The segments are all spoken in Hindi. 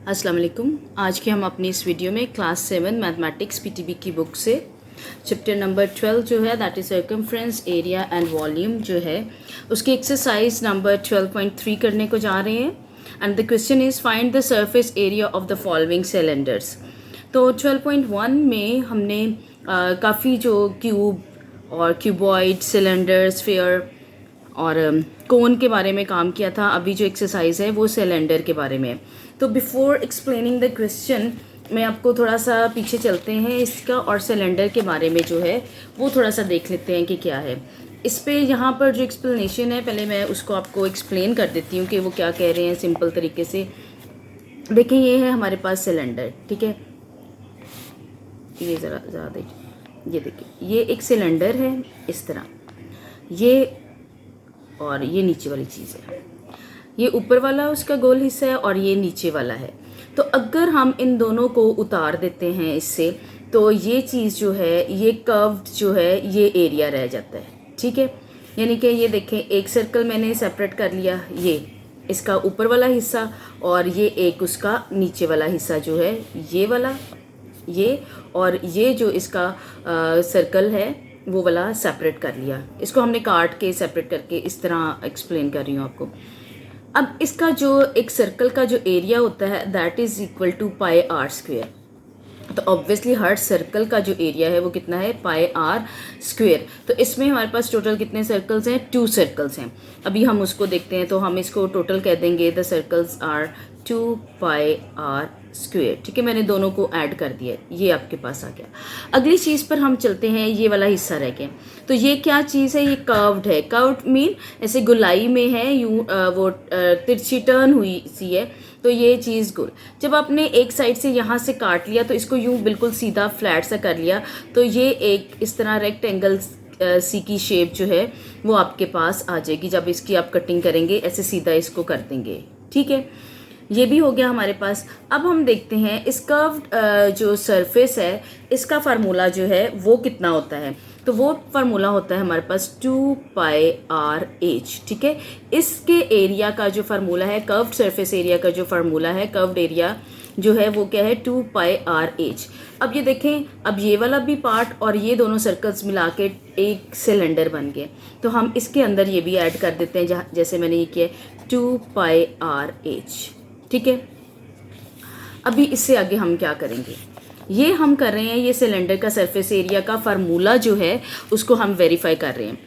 अस्सलाम वालेकुम। आज के हम अपनी इस वीडियो में क्लास 7 मैथमेटिक्स पीटीबी की बुक से चैप्टर नंबर 12 जो है that is circumference area and volume जो है उसकी एक्सरसाइज नंबर 12.3 करने को जा रहे हैं। And the question is find the surface area of the following cylinders. तो 12.1 में हमने काफ़ी जो क्यूब और क्यूबॉइड सिलेंडर स्फीयर और कोन के बारे में काम किया था। अभी जो एक्सरसाइज है वो सिलेंडर के बारे में है। तो बिफोर एक्सप्लेनिंग द क्वेश्चन मैं आपको थोड़ा सा पीछे चलते हैं इसका और सिलेंडर के बारे में जो है वो थोड़ा सा देख लेते हैं कि क्या है इस पे। यहाँ पर जो एक्सप्लेनेशन है पहले मैं उसको आपको एक्सप्लेन कर देती हूँ कि वो क्या कह रहे हैं सिंपल तरीके से। देखें, ये है हमारे पास सिलेंडर, ठीक है। ये ज़रा ज़्यादा ये देखिए, ये एक सिलेंडर है इस तरह, ये और ये नीचे वाली चीज़ है, ये ऊपर वाला उसका गोल हिस्सा है और ये नीचे वाला है। तो अगर हम इन दोनों को उतार देते हैं इससे तो ये चीज़ जो है ये कर्व्ड जो है ये एरिया रह जाता है, ठीक है। यानी कि ये देखें, एक सर्कल मैंने सेपरेट कर लिया, ये इसका ऊपर वाला हिस्सा और ये एक उसका नीचे वाला हिस्सा जो है ये वाला, ये और ये जो इसका सर्कल है वो वाला सेपरेट कर लिया। इसको हमने काट के सेपरेट करके इस तरह एक्सप्लेन कर रही हूँ आपको। अब इसका जो एक सर्कल का जो एरिया होता है that is equal to pi r square. तो ऑब्वियसली हर सर्कल का जो एरिया है वो कितना है, पाई आर स्क्वेयर। तो इसमें हमारे पास टोटल कितने सर्कल्स हैं, 2 सर्कल्स हैं। अभी हम उसको देखते हैं तो हम इसको टोटल कह देंगे the circles are 2 pi r square, ठीक है। मैंने दोनों को ऐड कर दिया, ये आपके पास आ गया। अगली चीज़ पर हम चलते हैं, ये वाला हिस्सा रह गया। तो ये क्या चीज़ है, ये कर्व्ड है। कर्व्ड मीन ऐसे गुलाई में है, यूँ वो तिरछी टर्न हुई सी है। तो ये चीज़ गोल, जब आपने एक साइड से यहाँ से काट लिया तो इसको यूँ बिल्कुल सीधा फ्लैट सा कर लिया तो ये एक इस तरह रेक्टेंगल सी की शेप जो है वो आपके पास आ जाएगी। जब इसकी आप कटिंग करेंगे ऐसे सीधा इसको कर देंगे, ठीक है। ये भी हो गया हमारे पास। अब हम देखते हैं इस कर्व्ड जो सरफेस है इसका फार्मूला जो है वो कितना होता है। तो वो फार्मूला होता है हमारे पास 2 पाई आर एच, ठीक है। इसके एरिया का जो फार्मूला है, कर्व्ड सरफेस एरिया का जो फार्मूला है, कर्व्ड एरिया जो है वो क्या है, 2 पाई आर एच। अब ये देखें, अब ये वाला भी पार्ट और ये दोनों सर्कल्स मिला के एक सिलेंडर बन गए। तो हम इसके अंदर ये भी ऐड कर देते हैं जैसे मैंने ये किया 2 पाई आर एच, ठीक है। अभी इससे आगे हम क्या करेंगे, ये हम कर रहे हैं, ये सिलेंडर का सरफेस एरिया का फार्मूला जो है उसको हम वेरीफाई कर रहे हैं।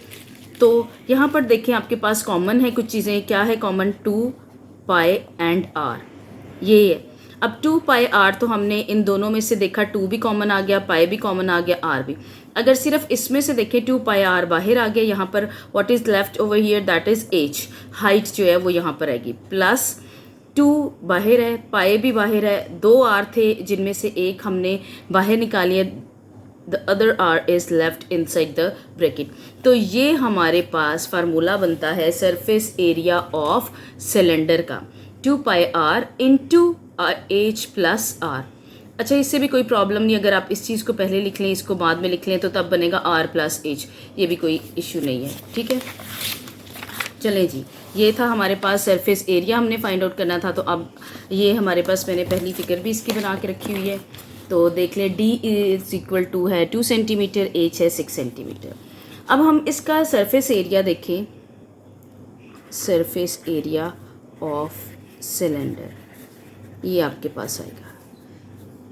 तो यहाँ पर देखें आपके पास कॉमन है कुछ चीज़ें, क्या है कॉमन, 2 पाई एंड आर, ये है। अब 2 पाई आर तो हमने इन दोनों में से देखा, 2 भी कॉमन आ गया, पाई भी कॉमन आ गया, आर भी। अगर सिर्फ इसमें से देखें 2 पाई आर बाहर आ गया, यहाँ पर what is left over here that is H, height जो है वो यहाँ पर आएगी, प्लस 2 बाहर है, पाए भी बाहर है, 2 आर थे जिनमें से एक हमने बाहर निकाली है, the other r is left inside the bracket. तो ये हमारे पास फार्मूला बनता है सरफेस एरिया ऑफ सिलेंडर का, 2 pi R into H plus R. अच्छा, इससे भी कोई प्रॉब्लम नहीं, अगर आप इस चीज़ को पहले लिख लें इसको बाद में लिख लें तो तब बनेगा आर प्लस एच, ये भी कोई इशू नहीं है, ठीक है। चलें जी, ये था हमारे पास सरफेस एरिया हमने फाइंड आउट करना था। तो अब ये हमारे पास मैंने पहली फिगर भी इसकी बना के रखी हुई है। तो देख लें, डी इज़ इक्वल टू है 2 सेंटीमीटर, एच है 6 सेंटीमीटर। अब हम इसका सरफेस एरिया देखें, सरफेस एरिया ऑफ सिलेंडर, ये आपके पास आएगा।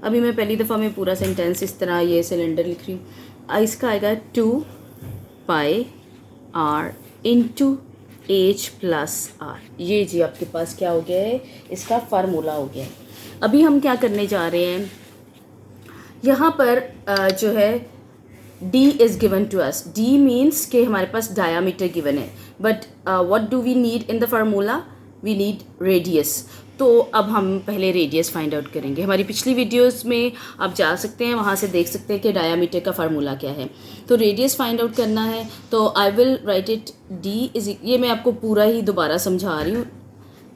अभी मैं पहली दफ़ा में पूरा सेंटेंस इस तरह ये सिलेंडर लिख रही हूँ। इसका आएगा 2 pi R into H plus R, ये जी आपके पास क्या हो गया है, इसका फार्मूला हो गया है। अभी हम क्या करने जा रहे हैं, यहाँ पर जो है d is given to us, d means कि हमारे पास डायामीटर गिवन है, but what do we need in the formula, we need radius. तो अब हम पहले रेडियस फाइंड आउट करेंगे। हमारी पिछली वीडियोस में आप जा सकते हैं, वहाँ से देख सकते हैं कि डायामीटर का फार्मूला क्या है। तो रेडियस फाइंड आउट करना है तो I will write it, D is, ये मैं आपको पूरा ही दोबारा समझा रही हूँ,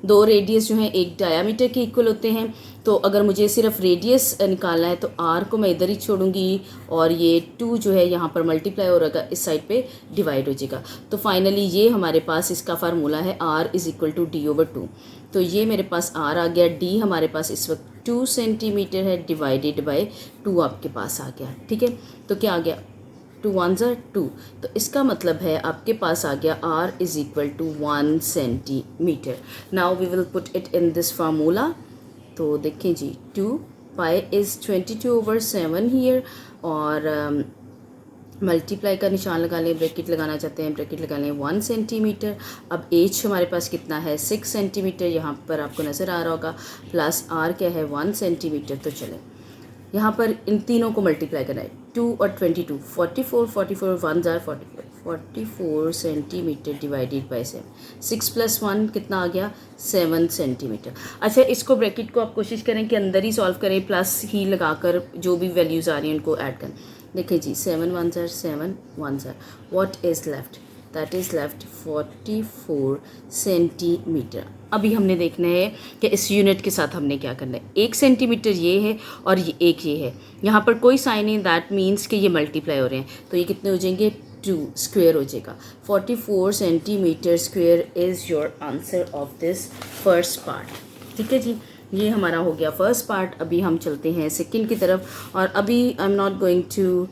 दो रेडियस जो हैं एक डायामीटर के इक्वल होते हैं। तो अगर मुझे सिर्फ रेडियस निकालना है तो आर को मैं इधर ही छोड़ूंगी और ये 2 जो है यहाँ पर मल्टीप्लाई हो रहेगा, इस साइड पे डिवाइड हो जाएगा। तो फाइनली ये हमारे पास इसका फार्मूला है R is equal to D/2। तो ये मेरे पास R आ गया, D हमारे पास इस वक्त 2 सेंटीमीटर है डिवाइडेड बाय 2 आपके पास आ गया। ठीक है, तो क्या आ गया, 2 1s are 2। तो इसका मतलब है आपके पास आ गया R is equal to 1 centimetre. Now we will put it in this formula. तो देखें जी, 2 पाई इज़ 22/7 हीयर और मल्टीप्लाई का निशान लगा लें, ब्रैकेट लगाना चाहते हैं ब्रैकेट लगा लें 1 सेंटीमीटर। अब एच हमारे पास कितना है 6 सेंटीमीटर, यहाँ पर आपको नज़र आ रहा होगा, प्लस आर क्या है 1 सेंटीमीटर। तो चलें यहाँ पर इन तीनों को मल्टीप्लाई करना है, 2 और 22 44 44 1 जार 44 सेंटीमीटर डिवाइडेड बाई 7, 6 + 1 कितना आ गया 7 सेंटीमीटर। अच्छा, इसको ब्रैकेट को आप कोशिश करें कि अंदर ही सॉल्व करें, प्लस ही लगाकर जो भी वैल्यूज़ आ रही हैं उनको ऐड करें। देखिए जी, 7 1s are 7 1s are, what is left, that is left 44 centimetre. अभी हमने देखना है कि इस यूनिट के साथ हमने क्या करना है। 1 सेंटीमीटर ये है और ये है, यहाँ पर कोई साइन नहीं, दैट मीन्स कि ये मल्टीप्लाई हो रहे हैं। तो ये कितने हो जाएंगे 2 स्क्वायर हो जाएगा। 44 centimetre square is your answer of this first part. ठीक है जी, ये हमारा हो गया फर्स्ट पार्ट। अभी हम चलते हैं सेकंड की तरफ और अभी I am not going to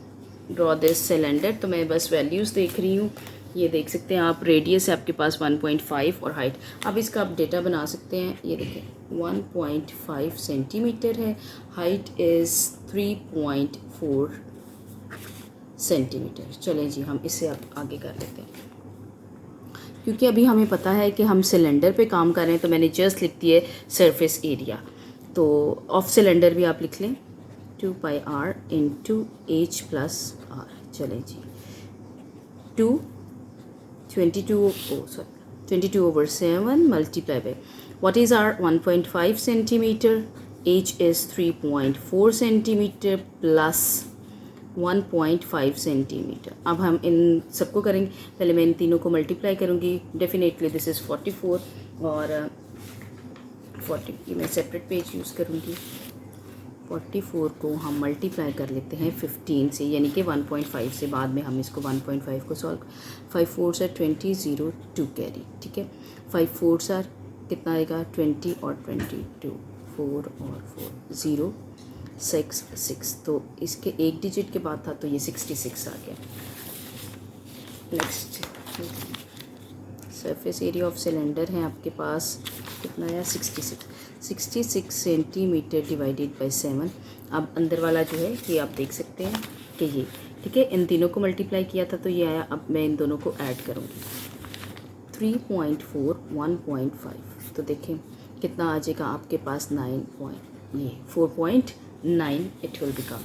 draw this cylinder, तो मैं बस वैल्यूज़ देख रही हूँ। ये देख सकते हैं आप, रेडियस है आपके पास 1.5 और हाइट, अब इसका आप डेटा बना सकते हैं। ये देखें 1.5 सेंटीमीटर है, हाइट इज़ 3.4 सेंटीमीटर। चलें जी, हम इससे अब आगे कर लेते हैं, क्योंकि अभी हमें पता है कि हम सिलेंडर पे काम कर रहे हैं। तो मैंने जस्ट लिख दिया सरफेस एरिया, तो ऑफ सिलेंडर भी आप लिख लें 2 pi r into H plus r. चलें जी, 22/7 multiply by what is r 1.5 centimetre, h is 3.4 centimetre plus 1.5 centimetre. अब हम इन सबको करेंगे, पहले मैं इन तीनों को मल्टीप्लाई करूँगी। डेफिनेटली दिस इज़ 44 और 40 की मैं सेपरेट पेज यूज़ करूँगी। 44 को हम मल्टीप्लाई कर लेते हैं 15 से, यानी कि 1.5 से, बाद में हम इसको 1.5 को सॉल्व, 5 4s are 20 0 2 कैरी। ठीक है, 5 4s are कितना आएगा 20 और 22 4 और 4 0 6 6, तो इसके एक डिजिट के बाद था तो ये 66 आ गया। Next, surface area of cylinder है आपके पास कितना आया 66 सेंटीमीटर डिवाइडेड बाय 7। अब अंदर वाला जो है ये आप देख सकते हैं कि ये ठीक है, इन तीनों को मल्टीप्लाई किया था तो ये आया। अब मैं इन दोनों को ऐड करूँगी, 3.4 1.5, तो देखें कितना आ जाएगा आपके पास 4.9, इट विल बिकम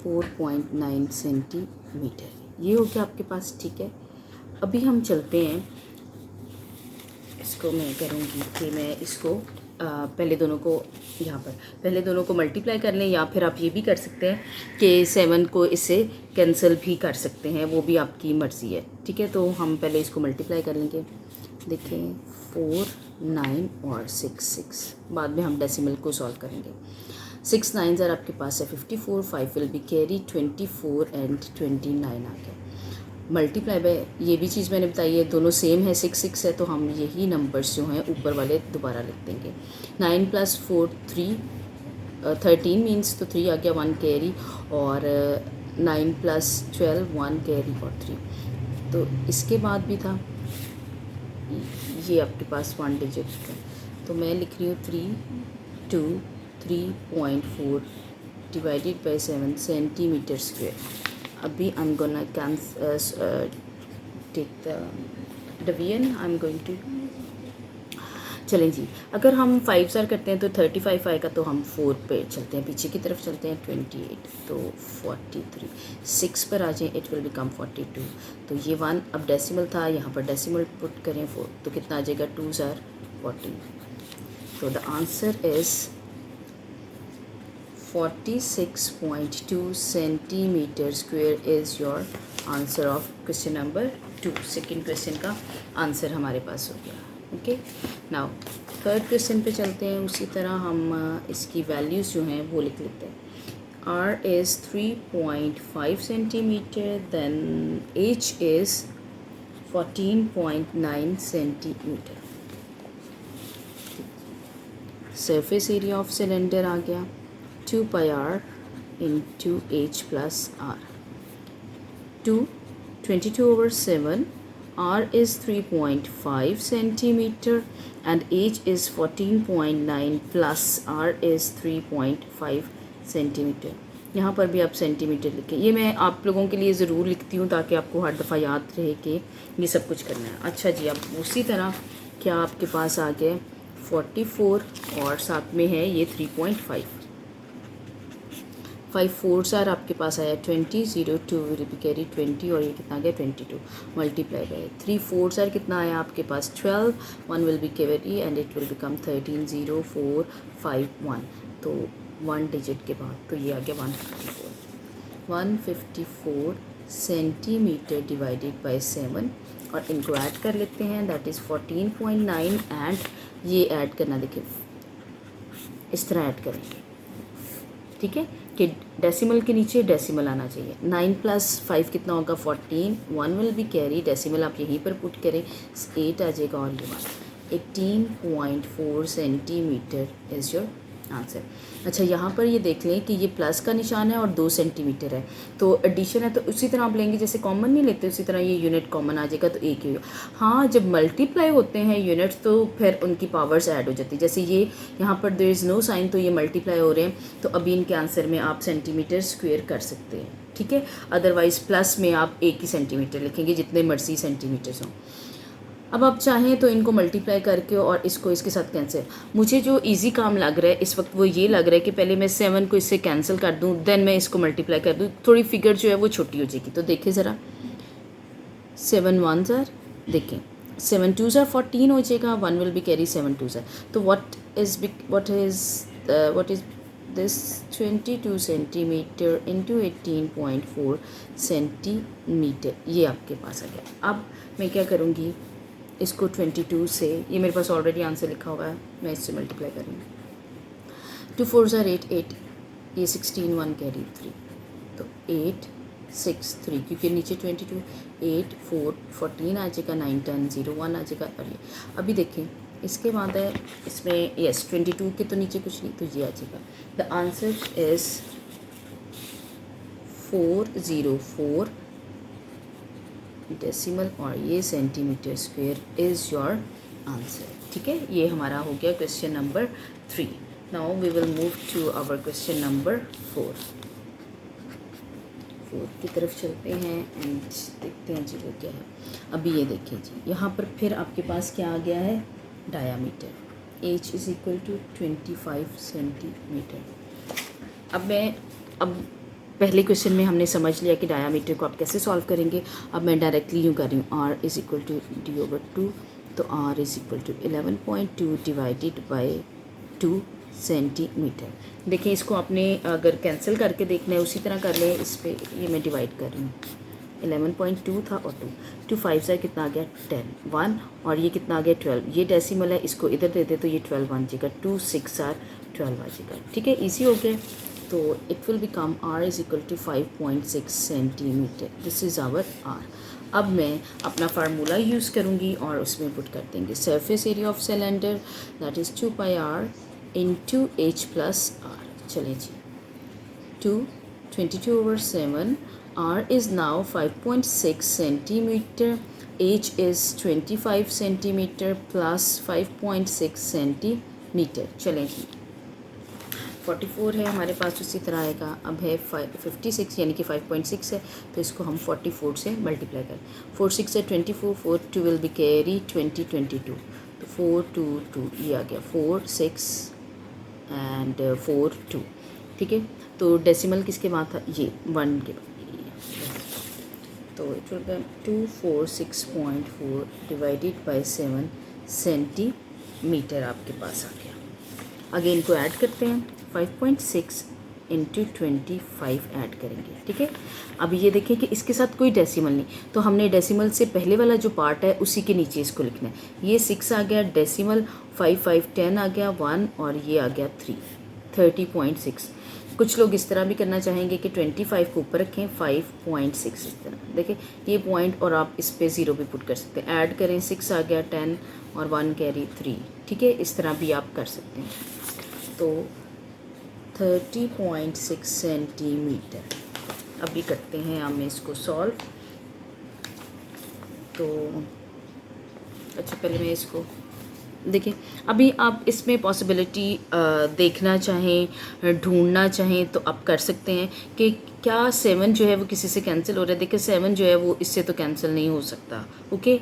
4.9 सेंटीमीटर। ये हो गया आपके पास। ठीक है, अभी हम चलते हैं, इसको मैं करूँगी कि मैं इसको पहले दोनों को यहाँ पर पहले दोनों को मल्टीप्लाई कर लें, या फिर आप ये भी कर सकते हैं कि 7 को इससे कैंसिल भी कर सकते हैं, वो भी आपकी मर्ज़ी है। ठीक है, तो हम पहले इसको मल्टीप्लाई कर लेंगे। देखें 4 9 और 6 6, बाद में हम डेसिमल को सॉल्व करेंगे। 6 9s are आपके पास है 54, 5 विल बी कैरी 24 एंड 29 आ गया। मल्टीप्लाई बाय, ये भी चीज़ मैंने बताई है, दोनों सेम है, 6 6 है, तो हम यही नंबर्स जो हैं ऊपर वाले दोबारा लिख देंगे। 9 + 4 13 मीन्स, तो 3 आ गया 1 कैरी, और 9 + 12 1 कैरी और 3। तो इसके बाद भी था ये आपके पास 1 डिजिट है, तो मैं लिख रही हूँ 3.4 डिवाइडेड बाय 7 सेंटीमीटर स्क्वायर। अभी I am gonna take the division, I am going to, चलें जी, अगर हम 5 स्टार करते हैं तो 35 आएगा, तो हम 4 पे चलते हैं, पीछे की तरफ चलते हैं 28, तो 43, 6 पर आ जाएँ, इट विल बिकम 42। तो ये 1 अब डेसिमल था, यहाँ पर डेसिमल पुट करें 4, तो कितना आ जाएगा 2s are 40। तो the answer is 46.2 centimetre square is your answer of question number 2, second question का आंसर हमारे पास हो गया। ओके, नाउ थर्ड क्वेश्चन पे चलते हैं। उसी तरह हम इसकी वैल्यूज़ जो हैं वो लिख लेते हैं। R is 3.5 centimeter, then H is 14.9 centimeter. Surface area of cylinder आ गया 2 pi r into H plus R. 22/7. R is 3.5 centimeter and H is 14.9 plus R is 3.5 centimetre. यहाँ पर भी आप सेंटीमीटर लिखें। ये मैं आप लोगों के लिए ज़रूर लिखती हूँ ताकि आपको हर दफ़ा याद रहे कि ये सब कुछ करना है। अच्छा जी, अब उसी तरह क्या आपके पास आ गया 44 और साथ में है ये 3.5। 5 4 आपके पास आया 20, 0 2 विल बी कैरी 20 और ये कितना आ गया 22 मल्टीप्लाई बाय 3 4 कितना आया आपके पास 12, 1 will be carry and it will become 13, 0 4 5 1, तो 1 डिजिट के बाद तो ये आ गया 154 सेंटीमीटर डिवाइडेड बाय 7 और इनको ऐड कर लेते हैं, दैट इज़ 14.9 एंड ये ऐड करना देखिए इस तरह ऐड करेंगे, ठीक है कि डेसिमल के नीचे डेसिमल आना चाहिए। 9 + 5 कितना होगा 14, 1 विल बी कैरी, डेसिमल आप यहीं पर पुट करें 8 आ जाएगा और ये 18.4 सेंटीमीटर इज़ योर आंसर। अच्छा, यहाँ पर ये देख लें कि ये प्लस का निशान है और 2 सेंटीमीटर है, तो एडिशन है तो उसी तरह आप लेंगे जैसे कॉमन नहीं लेते, उसी तरह ये यूनिट कॉमन आ जाएगा तो एक ही होगा। हाँ, जब मल्टीप्लाई होते हैं यूनिट्स तो फिर उनकी पावर्स ऐड हो जाती है, जैसे ये यहाँ पर देयर इज़ नो साइन तो ये मल्टीप्लाई हो रहे हैं, तो अभी इनके आंसर में आप सेंटीमीटर स्क्वेयर कर सकते हैं, ठीक है। अदरवाइज़ प्लस में आप एक ही सेंटीमीटर लिखेंगे जितने मर्जी सेंटीमीटर्स हों। अब आप चाहें तो इनको मल्टीप्लाई करके और इसको इसके साथ कैंसिल, मुझे जो इजी काम लग रहा है इस वक्त वो ये लग रहा है कि पहले मैं 7 को इससे कैंसिल कर दूं, देन मैं इसको मल्टीप्लाई कर दूं, थोड़ी फिगर जो है वो छोटी हो जाएगी। तो देखिए ज़रा 7 1 देखें 7 2 14 हो जाएगा, 1 विल बी कैरी 7 2 तो what is this 22 centimetre into 18.4 centimetre, ये आपके पास आ गया। अब मैं क्या करूँगी, इसको 22 से, ये मेरे पास ऑलरेडी आंसर लिखा हुआ है, मैं इससे मल्टीप्लाई करूँगी। 2 4 8 8, ये 16 1 कैरी 3, तो 8 6 3 क्योंकि नीचे 22, 8 4 14 आ जाएगा, 9 10 0 1 आ जाएगा। और ये अभी देखें इसके बाद है इसमें यस 22 के तो नीचे कुछ नहीं, तो ये आ जाएगा। द आंसर इज़ 404 डेसिमल और ये centimetre square is your answer, ठीक है। ये हमारा हो गया question number 3। Now we will move to our question number 4 की तरफ चलते हैं एंड देखते हैं जी वो क्या है। अभी ये देखिए जी, यहाँ पर फिर आपके पास क्या आ गया है diameter, H is equal to 25 centimetre. अब पहले क्वेश्चन में हमने समझ लिया कि डायामीटर को आप कैसे सॉल्व करेंगे। अब मैं डायरेक्टली यूँ कर रही हूँ, R is equal to D/2, तो R is equal to 11.2 divided by 2 centimetre. देखिए इसको आपने अगर कैंसिल करके देखना है उसी तरह कर लें, इस पर ये मैं डिवाइड कर रही हूँ, 11.2 था और 2 5 से कितना आ गया 10 1 और ये कितना आ गया 12, ये डेसिमल है, इसको इधर दे दे तो ये 12 बन जाएगा, 2 6 12 आ जाएगा, ठीक है, ईजी हो गया। तो it will become R is equal to 5.6 centimetre, this is our R। अब मैं अपना फार्मूला यूज़ करूँगी और उसमें पुट कर देंगे surface area of cylinder that is 2 pi r into H plus R। चलें जी, 22/7, R is now 5.6 centimeter, H is 25 centimeter plus 5.6 centimeter। चलें जी, 44 है हमारे पास, उसी तरह आएगा। अब है 56 यानी कि 5.6 है, तो इसको हम 44 से मल्टीप्लाई करें। 4 6 से 24, 4 2 विल बी कैरी 20 22, तो 4 2 2 ये आ गया 4 6 एंड 4 2, ठीक है। तो डेसिमल किसके बाद था, ये 1 के बाद, तो it will be 246.4 divided by 7 centimetre आपके पास आ गया। अगेन को ऐड करते हैं, 5.6 इंटू 25 ऐड करेंगे, ठीक है। अब ये देखें कि इसके साथ कोई डेसिमल नहीं, तो हमने डेसिमल से पहले वाला जो पार्ट है उसी के नीचे इसको लिखना है। ये 6 आ गया, डेसिमल 5 5 10 आ गया 1, और ये आ गया 3 30.6। कुछ लोग इस तरह भी करना चाहेंगे कि 25 को ऊपर रखें, 5.6 इस तरह, देखिए ये पॉइंट, और आप इस पे 0 भी पुट कर सकते हैं। ऐड करें, 6 आ गया 10 और 1 कैरी 3, ठीक है, इस तरह भी आप कर सकते हैं। तो 30.6 सेंटीमीटर। अभी करते हैं हम इसको सॉल्व। तो अच्छा, पहले मैं इसको देखिए, अभी आप इसमें पॉसिबिलिटी देखना चाहें, ढूंढना चाहें तो आप कर सकते हैं कि क्या 7 जो है वो किसी से कैंसिल हो रहा है। देखिए 7 जो है वो इससे तो कैंसिल नहीं हो सकता, ओके।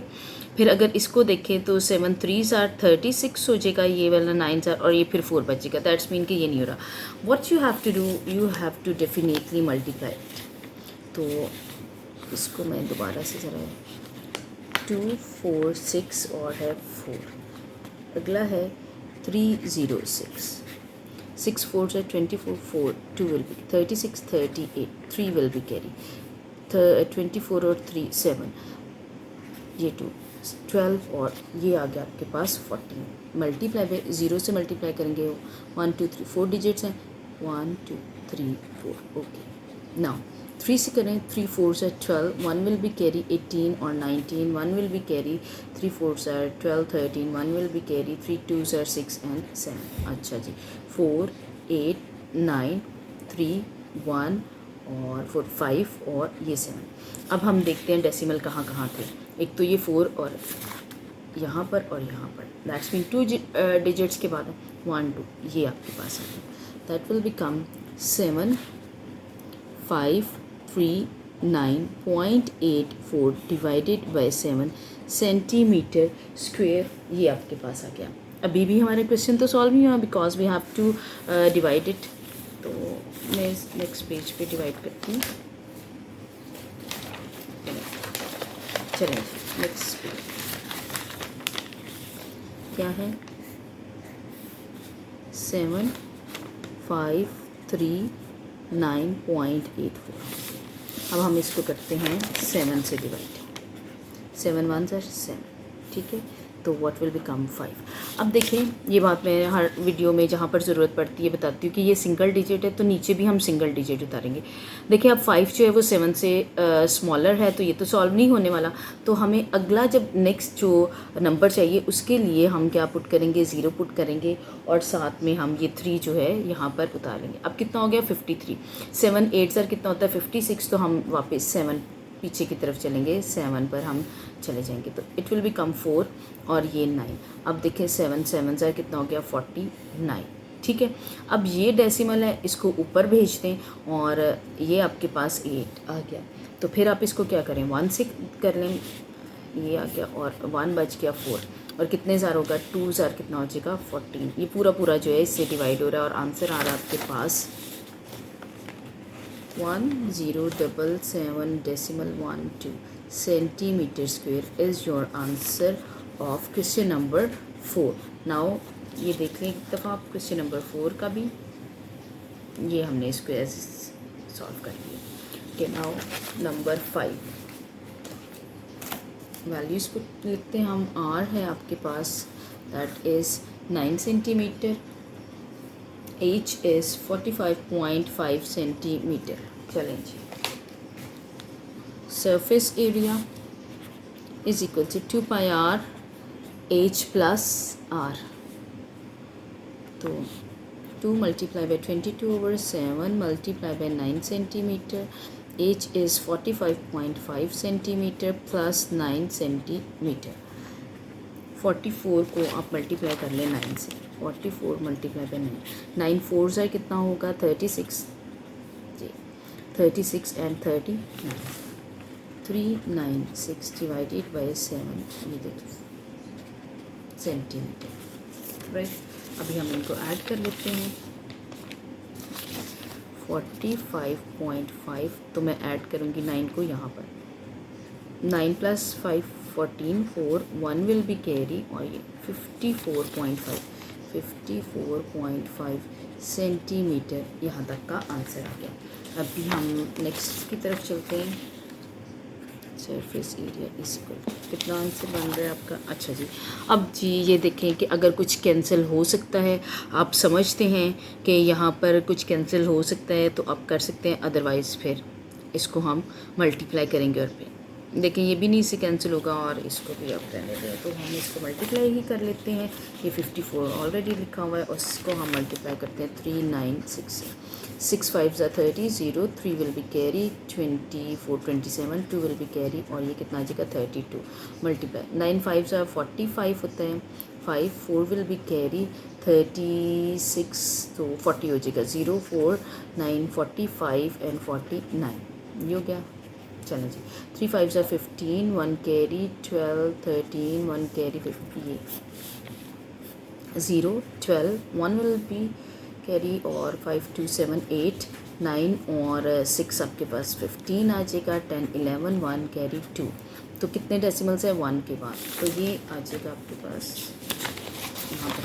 फिर अगर इसको देखें तो 7 3s are 36 हो जाएगा, ये वाला 9s are, और ये फिर 4 बचेगा। दैट्स मीन कि ये नहीं हो रहा। What you have to do, you have to definitely multiply. तो इसको मैं दोबारा से ज़रा 2 4 6 और है 4, अगला है 306, 6 4 से 24 4 2 will be 36 38 3 will be carry 24 और 3 7, ये 2 12 और ये आ गया आपके पास 14। मल्टीप्लाई पे 0 से मल्टीप्लाई करेंगे, 1 2 3 4 डिजिट्स हैं, 1 2 3 4, ओके। नाउ 3 से करें, 3 4s are 12, 1 will be carry 18 और 19, 1 will be carry 3 4s are 12 13, 1 will be carry 3 2s are 6 and 7। अच्छा जी, 4 8 9 3 1 और 4 5 और ये 7। अब हम देखते हैं डेसिमल कहाँ कहाँ थे। एक तो ये 4 और यहाँ पर और यहाँ पर, दैट्स मीन 2 डिजिट्स के बाद 1 2, ये आपके पास आ गया। That will become 7 5 3 9.84 divided by 7 centimetre square, ये आपके पास आ गया। अभी भी हमारा क्वेश्चन तो सॉल्व नहीं हुआ because we have to divide it. तो मैं नेक्स्ट पेज पे डिवाइड करती हूँ। चलें नेक्स्ट पेज क्या है, 7 5 3 9.84। अब हम इसको करते हैं 7 से डिवाइड, 7 1s are 7, ठीक है। तो व्हाट विल बिकम 5। अब देखें, ये बात मैं हर वीडियो में जहाँ पर ज़रूरत पड़ती है बताती हूँ कि ये सिंगल डिजिट है तो नीचे भी हम सिंगल डिजिट उतारेंगे। देखिए अब 5 जो है वो 7 से स्मॉलर है, तो ये तो सॉल्व नहीं होने वाला। तो हमें अगला जब नेक्स्ट जो नंबर चाहिए उसके लिए हम क्या पुट करेंगे, 0 पुट करेंगे, और साथ में हम ये 3 जो है यहाँ पर उतारेंगे। अब कितना हो गया 53, 7 8 सर कितना होता है 56, तो हम वापस 7 पीछे की तरफ चलेंगे, 7 पर हम चले जाएंगे, तो इट विल बिकम 4 और ये 9। अब देखें 7 7 सर कितना हो गया 49, ठीक है। अब ये डेसिमल है, इसको ऊपर भेज दें और ये आपके पास 8 आ गया। तो फिर आप इसको क्या करें, 1 से कर लें, ये आ गया और 1 बच गया 4, और कितने ज़ार होगा 2 ज़ार कितना हो जाएगा 14। ये पूरा पूरा जो है इससे डिवाइड हो रहा है और आंसर आ रहा है आपके पास 1077.12 centimetre square is your answer of question number 4। Now ये देख लें एक दफ़ा आप क्वेश्चन नंबर 4 का भी, ये हमने इसको ऐसे सॉल्व कर लिया। ओके, नाउ नंबर 5 वैल्यूज़ को लिखते हैं हम। आर है आपके पास, that is 9 centimetre, H is 45.5 centimetre. चलें जी, surface area is equal to 2 pi R H plus R। तो 2 multiply by 22/7 multiply by 9 centimetre, H is 45.5 centimetre plus 9 centimetre. 44 को आप मल्टीप्लाई कर लें 9 से, 44 मल्टीप्लाई बाई 9 4s है कितना होगा 36 जी, 36 एंड 39, 396 डिवाइडेड बाई 7, ये देखिए सेंटीमीटर, राइट। अभी हम इनको ऐड कर लेते हैं। 45.5 तो मैं ऐड करूँगी 9 को यहाँ पर, 9 प्लस 5 14 4 1 विल बी कैरी, और ये 54.5 54.5 सेंटीमीटर यहाँ तक का आंसर आ गया। अभी हम नेक्स्ट की तरफ चलते हैं। सरफेस एरिया इज इक्वल कितना आंसर बन रहा है आपका। अच्छा जी, अब जी ये देखें कि अगर कुछ कैंसिल हो सकता है, आप समझते हैं कि यहाँ पर कुछ कैंसिल हो सकता है तो आप कर सकते हैं, अदरवाइज़ फिर इसको हम मल्टीप्लाई करेंगे और फिर देखें ये भी नहीं से कैंसिल होगा और इसको भी आप रहने दें, तो हम इसको मल्टीप्लाई ही कर लेते हैं। ये 54 ऑलरेडी लिखा हुआ है, उसको हम मल्टीप्लाई करते हैं 396 से। 6 5 30, 0 3 will be carry, 24 27, 2 will be carry और ये कितना आ जाएगा 32 मल्टीप्लाई। 9 5 45 होता है, 5 4 विल बी कैरी, 36 तो 40 हो जाएगा, 0 4 9 45 एंड 49 ये हो गया। चलें जी, 3 5 15, 1 carry, 12 13, 1 carry 58, 0 12 1 will be carry और 5 2 7 8 9 और 6 आपके पास 15 आ जाएगा, 10 11 1 कैरी 2। तो कितने डेसिमल्स है 1 के बाद, तो ये आ जाएगा आपके पास यहाँ पर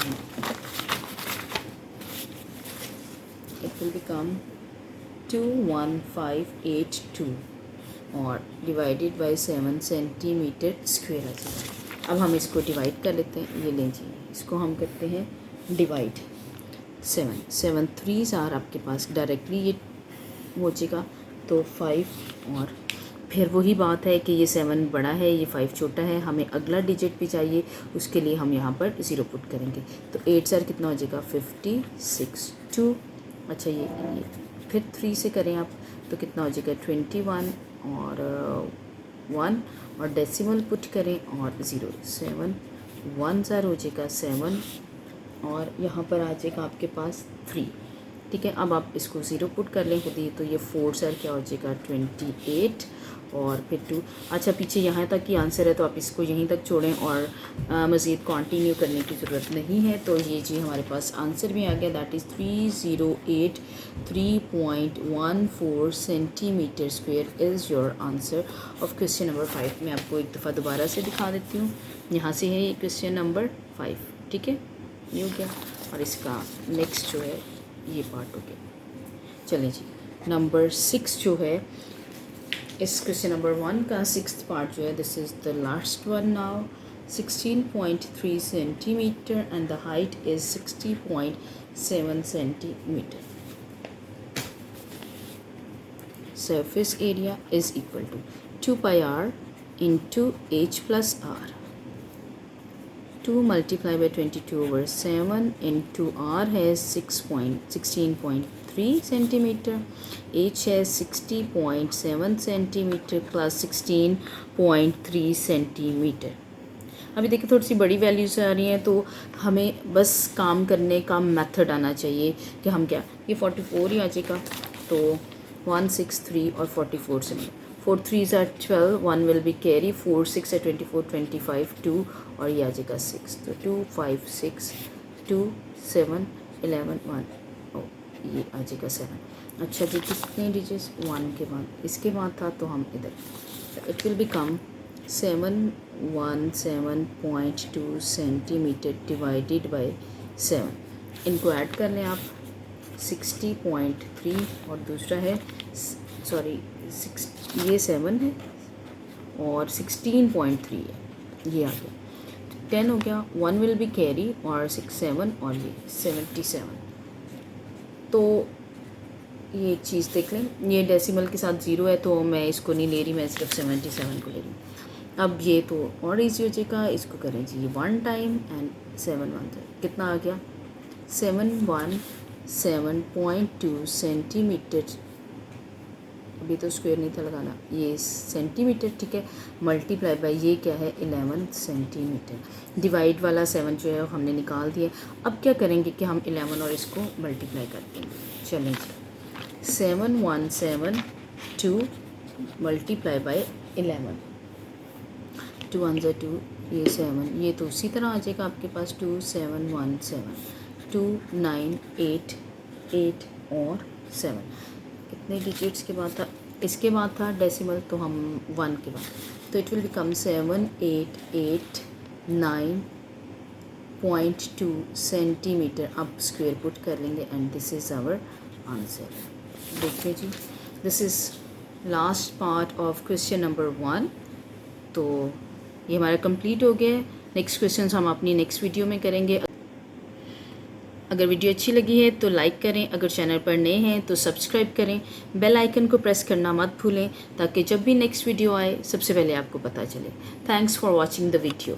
इट विल बिकम 21582 और डिवाइडेड बाय 7 सेंटीमीटर स्क्वायर आ जाएगा। अब हम इसको डिवाइड कर लेते हैं, ये लें जी, इसको हम करते हैं डिवाइड। 7 3s आर आपके पास डायरेक्टली ये हो जाएगा, तो 5 और फिर वही बात है कि ये 7 बड़ा है, ये 5 छोटा है, हमें अगला डिजिट भी चाहिए, उसके लिए हम यहाँ पर 0 पुट करेंगे। तो 8 सर कितना हो जाएगा 56 2। अच्छा ये फिर 3 से करें आप तो कितना हो जाएगा 21 और 1 और डेसिमल पुट करें और 0 7 1 सर हो जाएगा 7 और यहाँ पर आ जाएगा आपके पास 3। ठीक है, अब आप इसको 0 पुट कर लें खुद ही, तो ये 4 सर क्या हो जाएगा 28 और फिर 2। अच्छा पीछे यहाँ तक ही आंसर है तो आप इसको यहीं तक छोड़ें और मज़ीद कंटिन्यू करने की ज़रूरत नहीं है। तो ये जी हमारे पास आंसर भी आ गया, that is 3083.14 centimetre square is your answer of question number 5। मैं आपको एक दफ़ा दोबारा से दिखा देती हूँ, यहाँ से है ये क्वेश्चन नंबर 5। ठीक है, ये हो गया और इसका नेक्स्ट जो है ये पार्ट हो गया। चलें जी, नंबर 6 जो है इस क्वेश्चन नंबर 1 का 6th पार्ट जो है, this is the last one now. 16.3 centimetre and the height is 60.7 centimetre. Surface area is equal to 2 pi r into h plus r. 2 multiplied by 22 over 7 into r has 16.3 centimeter, h has 60.7 centimeter plus 16.3 centimeter. अभी देखिए थोड़ी सी बड़ी वैल्यूज़ आ रही हैं तो हमें बस काम करने का मेथड आना चाहिए कि हम क्या, ये 44 ही आ जाएगा, तो 163 और 44 से 4 3s are 12, 1 will be carry, 4 6 है 24 25 2 और ये आ जाएगा 6, तो 2 5 6 2 7 11 1 ओ ये आ जाएगा 7। अच्छा जी, कितने डिजिट्स 1 के बाद, इसके बाद था तो हम इधर, it will become 717.2 centimetre divided by 7। इनको ऐड कर लें आप, 60.3 और दूसरा है सॉरी ये 7 है और 16.3 है, ये आ गया 10 हो गया। 1 विल बी कैरी और 6 7 और ये 77। तो ये एक चीज़ देख लें, ये डेसिमल के साथ 0 है तो मैं इसको नहीं ले रही, मैं सिर्फ 77 को ले रही हूँ। अब ये तो और ईजी हो जाएगा, इसको करें जी 1 टाइम एंड 7 1 कितना आ गया 717.2 सेंटीमीटर। अभी तो स्क्वायर नहीं था लगाना, ये सेंटीमीटर, ठीक है, मल्टीप्लाई बाय ये क्या है 11 सेंटीमीटर। डिवाइड वाला 7 जो है हमने निकाल दिया। अब क्या करेंगे कि हम 11 और इसको मल्टीप्लाई कर देंगे। चलें जी, 7172 मल्टीप्लाई बाय 11, 2 1 2 ये 7, ये तो उसी तरह आ जाएगा आपके पास 2717 2988 और 7। कितने डिजिट्स के बाद था, इसके बाद था डेसिमल तो हम 1 के बाद, तो इट विल बिकम 7889 0.2 सेंटीमीटर आप स्क्वायर पुट कर लेंगे and this is our answer. देखिए जी, this is last part of question number 1। तो ये हमारा कंप्लीट हो गया है। नेक्स्ट क्वेश्चन हम अपनी नेक्स्ट वीडियो में करेंगे। अगर वीडियो अच्छी लगी है तो लाइक करें, अगर चैनल पर नए हैं तो सब्सक्राइब करें, बेल आइकन को प्रेस करना मत भूलें ताकि जब भी नेक्स्ट वीडियो आए सबसे पहले आपको पता चले। Thanks for watching the video.